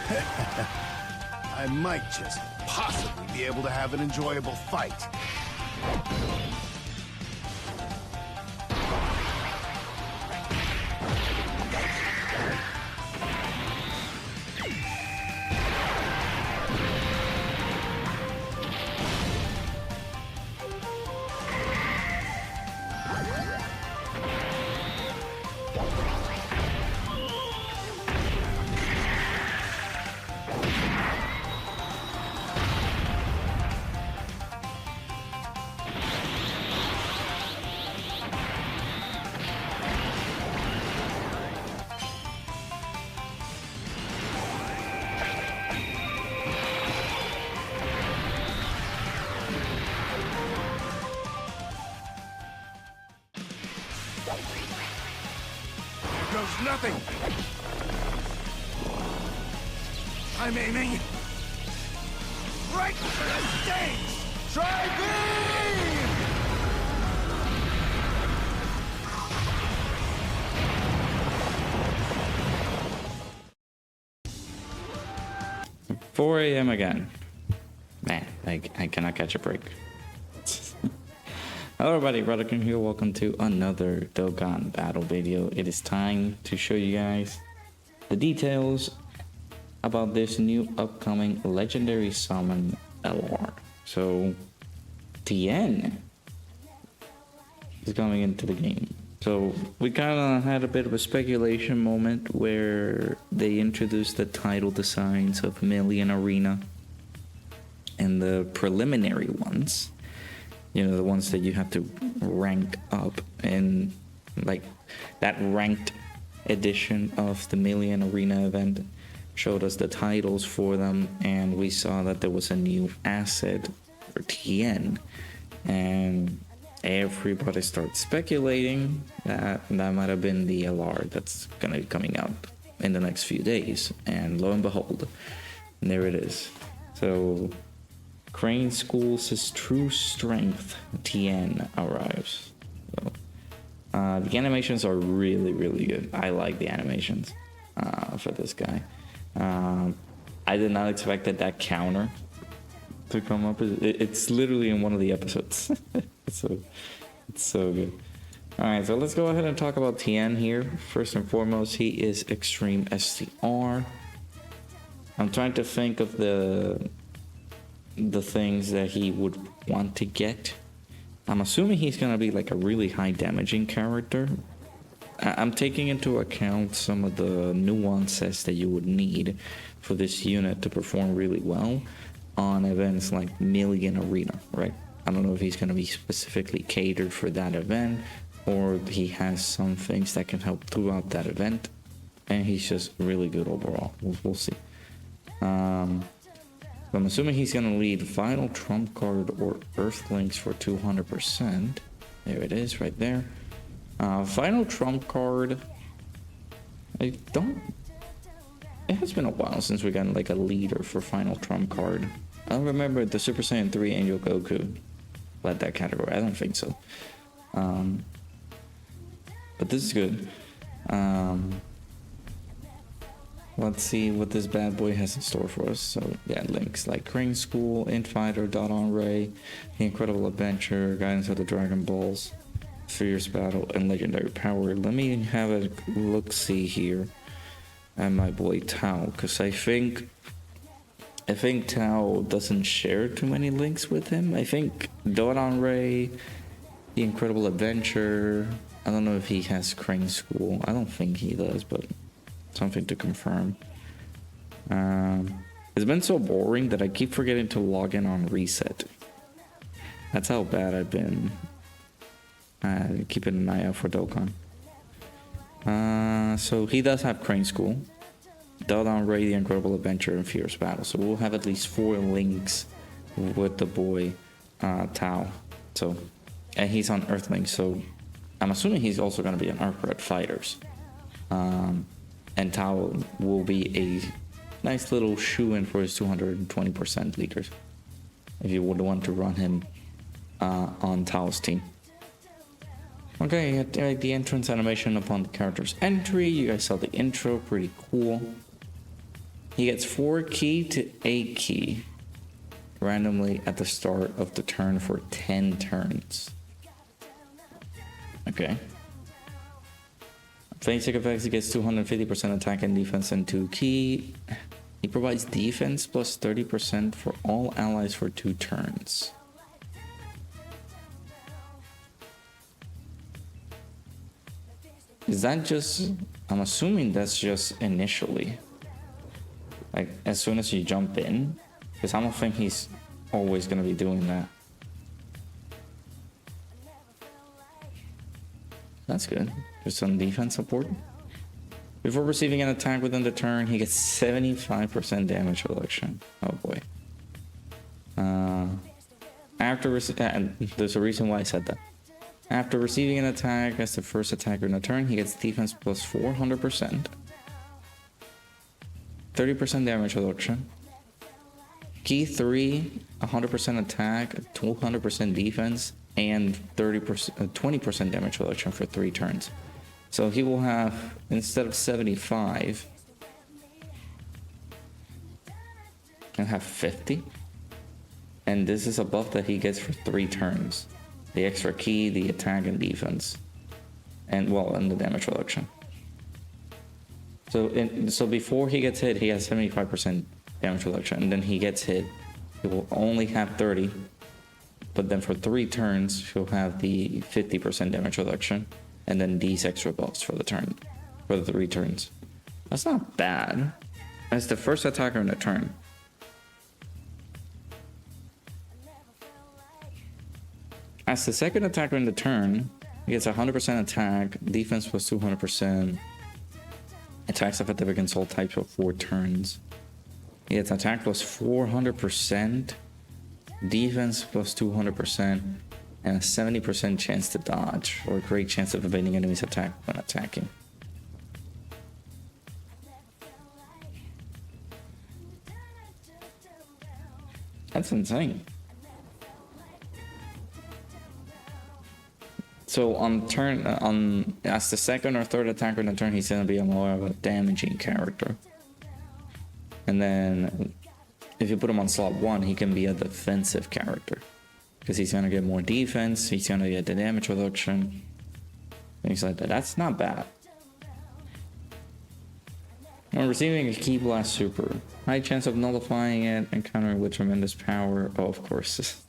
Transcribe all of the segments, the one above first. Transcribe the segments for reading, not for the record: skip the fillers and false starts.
I might just possibly be able to have an enjoyable fight. Goes nothing. I'm aiming right for the stage. Try beam! Four a.m. again. Man, I cannot catch a break. Hello everybody, Dokkan here. Welcome to another Dokkan battle video. It is time to show you guys the details about this new upcoming legendary summon LR. So TIEN is coming into the game. So we kind of had a bit of a speculation moment where they introduced the title designs of Million Arena and the preliminary ones. You know, the ones that you have to rank up, and like that ranked edition of the Million Arena event showed us the titles for them, and we saw that there was a new asset for TIEN, and everybody started speculating that that might have been the LR that's gonna be coming out in the next few days, and lo and behold, there it is. So Crane School's True Strength TIEN arrives. So, the animations are really good. I like the animations for this guy. I did not expect that counter to come up. It's literally in one of the episodes. It's so good. Alright, so let's go ahead and talk about TIEN here. First and foremost, he is Extreme STR. I'm trying to think of the things that he would want to get. I'm assuming he's gonna be like a really high damaging character. I'm taking into account some of the nuances that you would need for this unit to perform really well on events like Million Arena, right? I don't know if he's gonna be specifically catered for that event, or he has some things that can help throughout that event, and he's just really good overall. We'll see. I'm assuming he's going to lead Final Trump Card or Earthlings for 200%. There it is, right there. Final Trump Card. It has been a while since we got like a leader for Final Trump Card. I don't remember the Super Saiyan 3 Angel Goku led that category. I don't think so. But this is good. Let's see what this bad boy has in store for us. So yeah, links like Crane School, Infighter, Proton Ray, The Incredible Adventure, Guidance of the Dragon Balls, Fierce Battle, and Legendary Power. Let me have a look-see here at my boy Tao, because I think Tao doesn't share too many links with him. I think Proton Ray, The Incredible Adventure, I don't know if he has Crane School. I don't think he does, but something to confirm. It's been so boring that I keep forgetting to log in on reset. That's how bad I've been keeping an eye out for Dokkan. So he does have Crane School, Proton Ray, The Incredible Adventure, and Fierce Battle. So we'll have at least 4 links with the boy Tao. So, and he's on Earthlings, so I'm assuming he's also going to be on Earthred Fighters. And Tao will be a nice little shoe-in for his 220% leaders, if you would want to run him on Tao's team. Okay, the entrance animation upon the character's entry. You guys saw the intro, pretty cool. He gets 4 ki to 8 ki randomly at the start of the turn for 10 turns. Okay. Basic effects, he gets 250% attack and defense and 2 ki. He provides defense plus 30% for all allies for 2 turns. Is that just... I'm assuming that's just initially. Like, as soon as you jump in. Because I don't think he's always going to be doing that. That's good. Just some defense support. Before receiving an attack within the turn, he gets 75% damage reduction. Oh boy. There's a reason why I said that. After receiving an attack as the first attacker in the turn, he gets defense plus 400%. 30% damage reduction. Key 3, 100% attack, 200% defense, and 20% damage reduction for 3 turns. So he will have, instead of 75, he'll have 50. And this is a buff that he gets for 3 turns. The extra key, the attack and defense. And the damage reduction. So before he gets hit, he has 75% damage reduction. And then he gets hit, he will only have 30. But then for 3 turns, he'll have the 50% damage reduction. And then these extra buffs for the 3 turns. That's not bad. As the first attacker in the turn. As the second attacker in the turn, he gets 100% attack, defense plus 200%. Attacks effective against all types for 4 turns. He gets attack plus 400%. Defense plus 200%. And a 70% chance to dodge, or a great chance of evading enemies' attack when attacking. That's insane. So as the second or third attacker in the turn, he's gonna be more of a damaging character. And then if you put him on slot 1, he can be a defensive character. Because he's gonna get more defense, he's gonna get the damage reduction, things like that. That's not bad. When receiving a Ki Blast Super, high chance of nullifying it and countering with tremendous power. Oh, of course.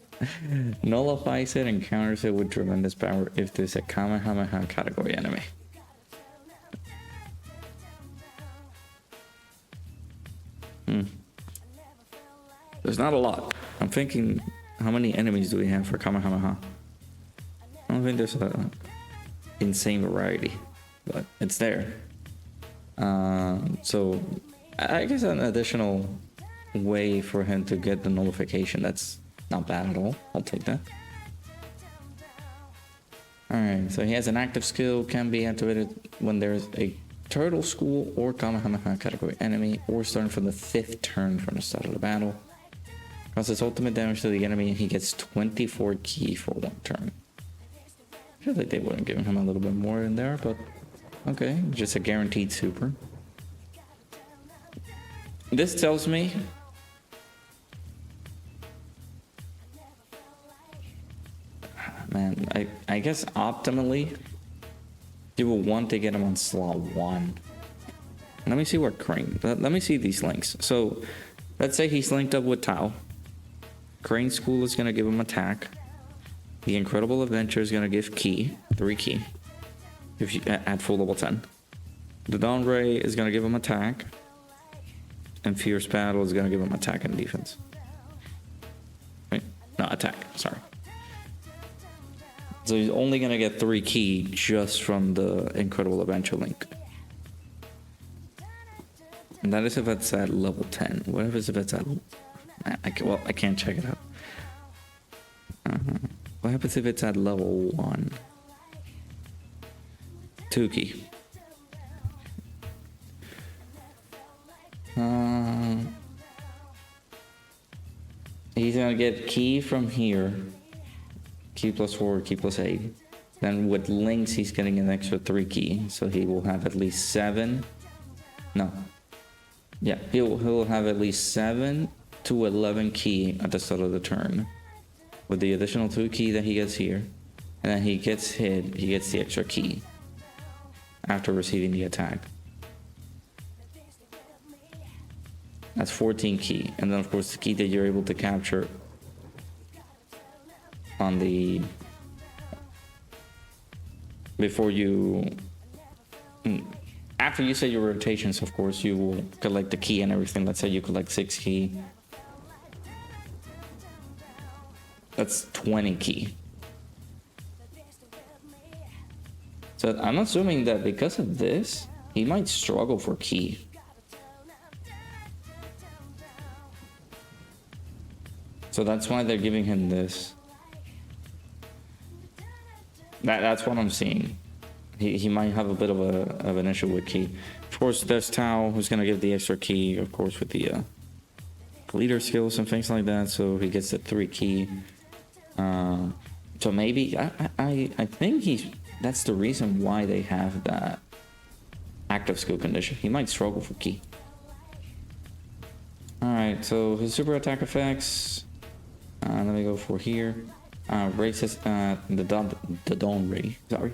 Nullifies it and counters it with tremendous power if there's a Kamehameha category enemy. There's not a lot. I'm thinking, how many enemies do we have for Kamehameha? I don't think there's an insane variety, but it's there. So I guess an additional way for him to get the nullification, that's not bad at all. I'll take that. Alright, so he has an active skill, can be activated when there's a Turtle School or Kamehameha category enemy, or starting from the 5th turn from the start of the battle. Causes ultimate damage to the enemy, and he gets 24 ki for 1 turn. I feel like they would have given him a little bit more in there, but okay, just a guaranteed super. This tells me man, I guess optimally you will want to get him on slot 1. Let me see where Crane, let me see these links. So let's say he's linked up with Tao. Crane School is going to give him attack. The Incredible Adventure is going to give ki, 3 ki, if you at full level 10. The Dawn Ray is going to give him attack. And Fierce Battle is going to give him attack and defense. Wait, no, attack, sorry. So he's only going to get 3 ki just from the Incredible Adventure link. And that is if it's at level 10. What if it's at... I can't check it out. What happens if it's at level 1? 2 ki. He's gonna get ki from here. Ki plus 4, ki plus 8. Then with links, he's getting an extra 3 ki. So he will have at least 7. No. Yeah, he'll have at least 7 to 11 ki at the start of the turn, with the additional 2 ki that he gets here, and then he gets hit. He gets the extra ki after receiving the attack. That's 14 ki, and then of course the ki that you're able to capture on the before you. After you set your rotations, of course, you will collect the ki and everything. Let's say you collect 6 ki. That's 20 ki. So I'm assuming that because of this, he might struggle for ki. So that's why they're giving him this. That's what I'm seeing. He might have a bit of an issue with ki. Of course, there's Tao, who's gonna give the extra ki, of course, with the leader skills and things like that. So he gets the 3 ki. So maybe I think that's the reason why they have that active skill condition. He might struggle for ki. All right, so his super attack effects. Let me go for here. Raises the Dawn Ray. Sorry.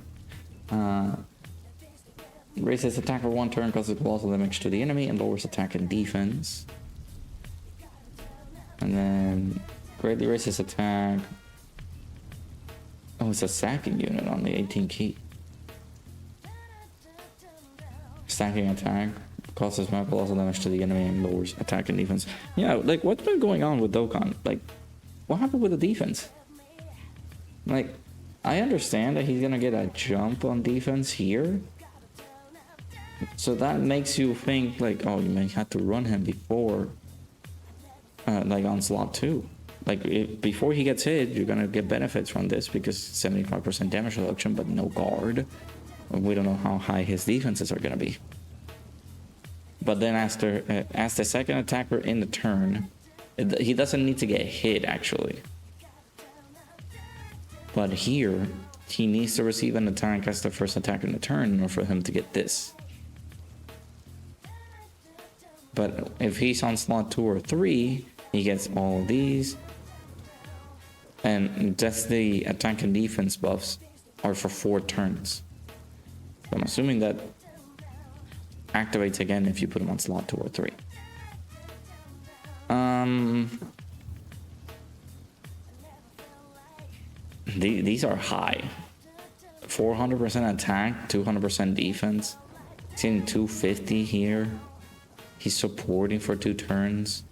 Raises attack for 1 turn, causes colossal damage to the enemy, and lowers attack and defense. And then greatly raises attack. Oh, it's a stacking unit on the 18 ki. Stacking attack causes more colossal damage to the enemy and lowers attack and defense. Yeah, like what's been going on with Dokkan? Like, what happened with the defense? Like, I understand that he's gonna get a jump on defense here, so that makes you think like, oh, you may have to run him before, like on slot 2. Like before he gets hit, you're gonna get benefits from this because 75% damage reduction, but no guard. We don't know how high his defenses are gonna be. But then as the second attacker in the turn, he doesn't need to get hit actually. But here, he needs to receive an attack as the first attack in the turn in order for him to get this. But if he's on slot 2 or 3, he gets all of these. And just the attack and defense buffs are for 4 turns. So I'm assuming that activates again if you put him on slot 2 or 3. These are high. 400% attack, 200% defense. He's getting 250 here. He's supporting for 2 turns.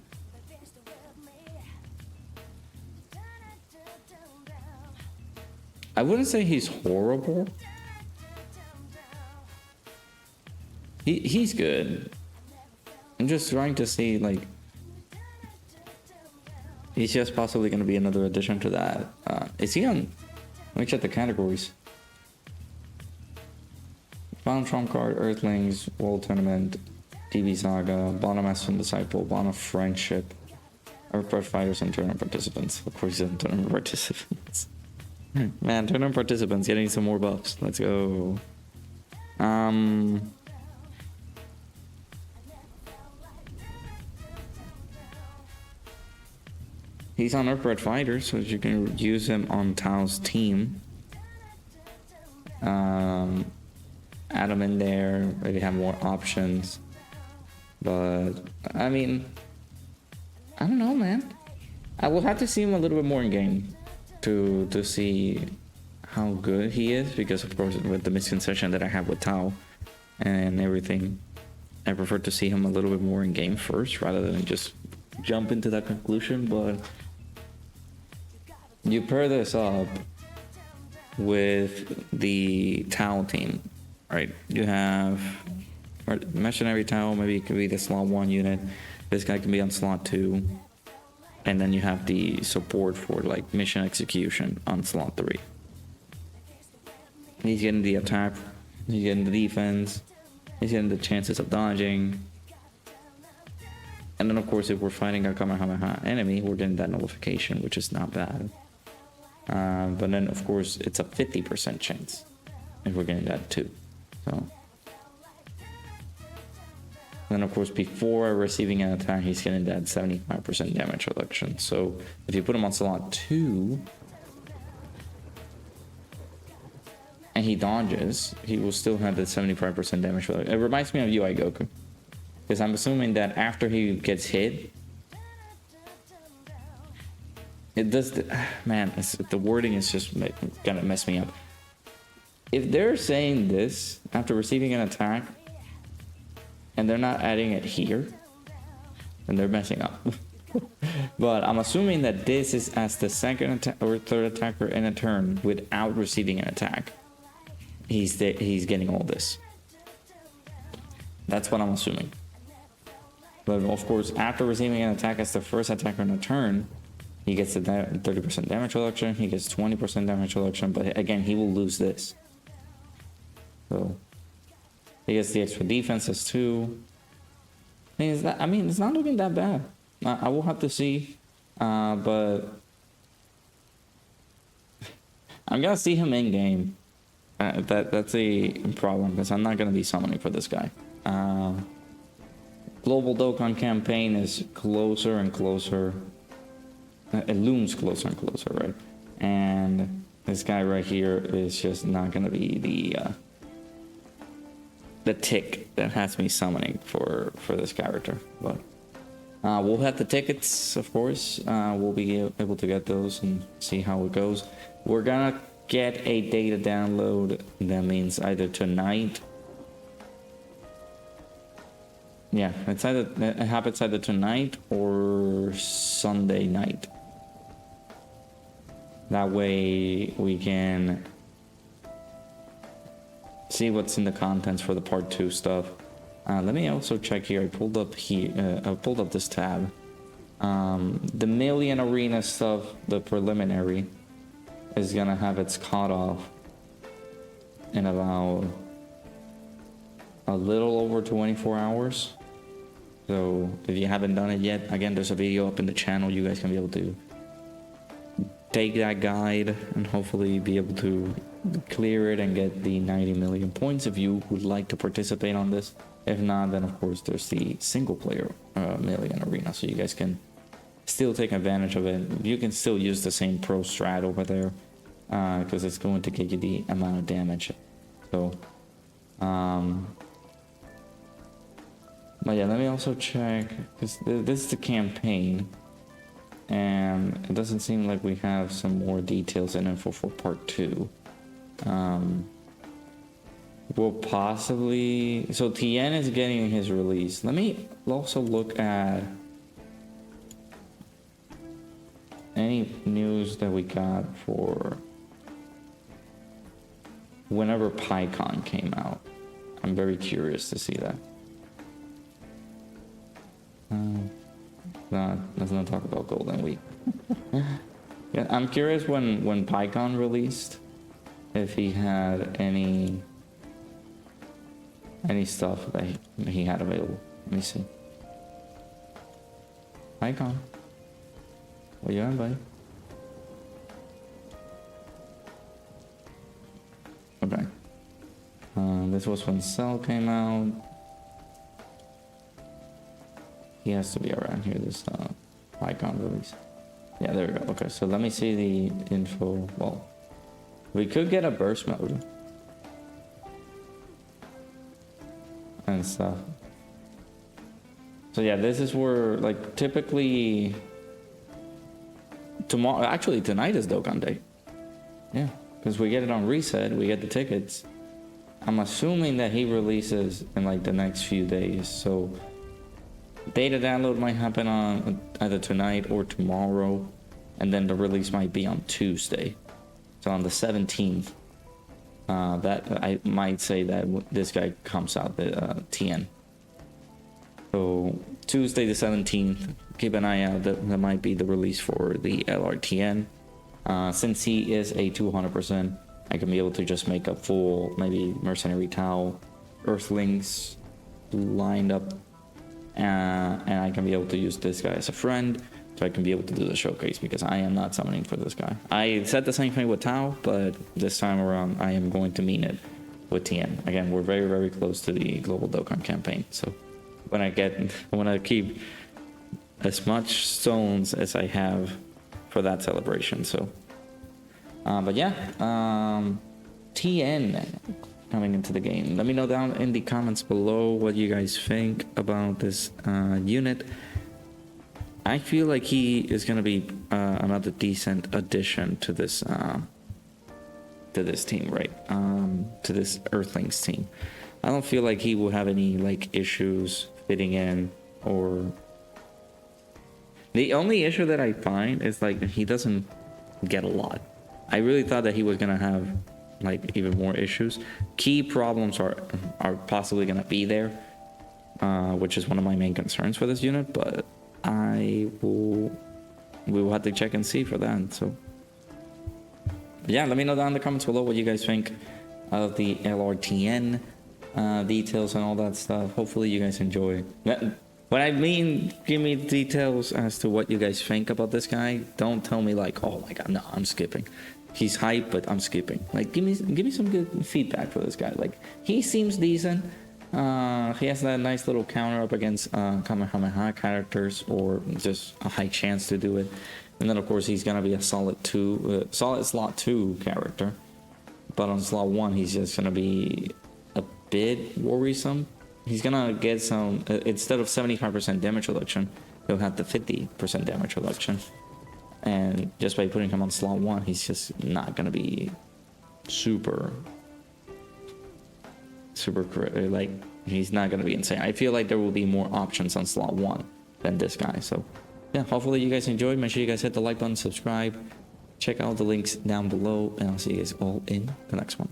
I wouldn't say he's horrible. He's good. I'm just trying to see, like, he's just possibly going to be another addition to that. Is he on? Let me check the categories. Bond Trump Card, Earthlings, World Tournament, DB Saga, Bond of Master and Disciple, Bond of Friendship, Earthbird Fighters, and Tournament Participants. Of course, he's in Tournament Participants. Man, Tournament Participants getting some more buffs. Let's go. He's on Earthbird Fighters, so you can use him on Tao's team. Add him in there, maybe have more options. But, I mean, I don't know, man. I will have to see him a little bit more in game to see how good he is, because of course with the misconception that I have with Tao and everything, I prefer to see him a little bit more in game first rather than just jump into that conclusion. But you pair this up with the Tao team, right? You have Mercenary Tao, maybe it could be the slot 1 unit. This guy can be on slot 2. And then you have the support for like mission execution on slot 3. He's getting the attack, he's getting the defense, he's getting the chances of dodging. And then of course if we're fighting a Kamehameha enemy, we're getting that nullification, which is not bad. But then of course it's a 50% chance if we're getting that too. So then of course before receiving an attack, he's getting that 75% damage reduction. So if you put him on slot 2 and he dodges, he will still have that 75% damage reduction. It reminds me of UI Goku, because I'm assuming that after he gets hit, it does man, the wording is just gonna mess me up. If they're saying this after receiving an attack and they're not adding it here, then they're messing up. But I'm assuming that this is as the second or third attacker in a turn without receiving an attack. He's getting all this. That's what I'm assuming. But of course, after receiving an attack as the first attacker in a turn, he gets the 30% damage reduction, he gets 20% damage reduction, but again, he will lose this. So he gets the extra defenses too. I mean, it's not looking that bad. I will have to see, but I'm gonna see him in game. That's a problem, because I'm not gonna be summoning for this guy. Global Dokkan campaign is closer and closer. It looms closer and closer, right? And this guy right here is just not gonna be the tick that has me summoning for this character. But we'll have the tickets, of course. We'll be able to get those and see how it goes. We're gonna get a data download. That means either tonight. Yeah, it happens either tonight or Sunday night. That way we can see what's in the contents for the part 2 stuff. Let me also check here. I pulled up this tab. The Million Arena stuff, the preliminary, is gonna have its cutoff in about a little over 24 hours. So if you haven't done it yet, again, there's a video up in the channel. You guys can be able to take that guide and hopefully be able to clear it and get the 90 million points if you would like to participate on this. If not, then of course there's the single player Million Arena, so you guys can still take advantage of it. You can still use the same pro strat over there, because it's going to get you the amount of damage. So but yeah, let me also check, because this is the campaign, and it doesn't seem like we have some more details and info for part 2. We'll possibly, so TIEN is getting his release. Let me also look at any news that we got for whenever PyCon came out. I'm very curious to see that. Let's not talk about Golden Week. Yeah, I'm curious when PyCon released, if he had any stuff that he had available. Let me see. PyCon. What you on, buddy? Okay. This was when Cell came out. He has to be around here, this PyCon release. Yeah, there we go. Okay, so let me see the info. Well, we could get a burst mode and stuff. So yeah, this is where, like, typically tomorrow, actually tonight is Dokkan Day. Yeah, because we get it on reset, we get the tickets. I'm assuming that he releases in like the next few days, so data download might happen on either tonight or tomorrow, and then the release might be on Tuesday. So on the 17th, that I might say that this guy comes out, the TIEN. So Tuesday the 17th, keep an eye out. That might be the release for the LRTN. Since he is a 200%, I can be able to just make a full, maybe Mercenary Tau, Earthlings lined up, and I can be able to use this guy as a friend, so I can be able to do the showcase, because I am not summoning for this guy. I said the same thing with Tau, but this time around I am going to mean it with TIEN. Again, we're very, very close to the Global Dokkan campaign, so when I want to keep as much stones as I have for that celebration. So, but yeah, TIEN coming into the game. Let me know down in the comments below what you guys think about this unit. I feel like he is gonna be another decent addition to this team, right? To this Earthlings team. I don't feel like he will have any like issues fitting in, or the only issue that I find is like he doesn't get a lot. I really thought that he was gonna have like even more issues. Key problems are possibly gonna be there, which is one of my main concerns for this unit, but we will have to check and see for that. So yeah, let me know down in the comments below what you guys think of the LRTN details and all that stuff. Hopefully you guys enjoy. When I mean give me details as to what you guys think about this guy, don't tell me like, oh my god, no, I'm skipping. He's hype, but I'm skipping. Like, give me some good feedback for this guy. Like, he seems decent. He has that nice little counter up against Kamehameha characters, or just a high chance to do it. And then of course he's gonna be a solid slot 2 character. But on slot 1 he's just gonna be a bit worrisome. He's gonna get some instead of 75% damage reduction, he'll have the 50% damage reduction. And just by putting him on slot 1, he's just not gonna be super like, he's not gonna be insane. I feel like there will be more options on slot 1 than this guy. So yeah, hopefully you guys enjoyed. Make sure you guys hit the like button, subscribe, check out the links down below, and I'll see you guys all in the next one.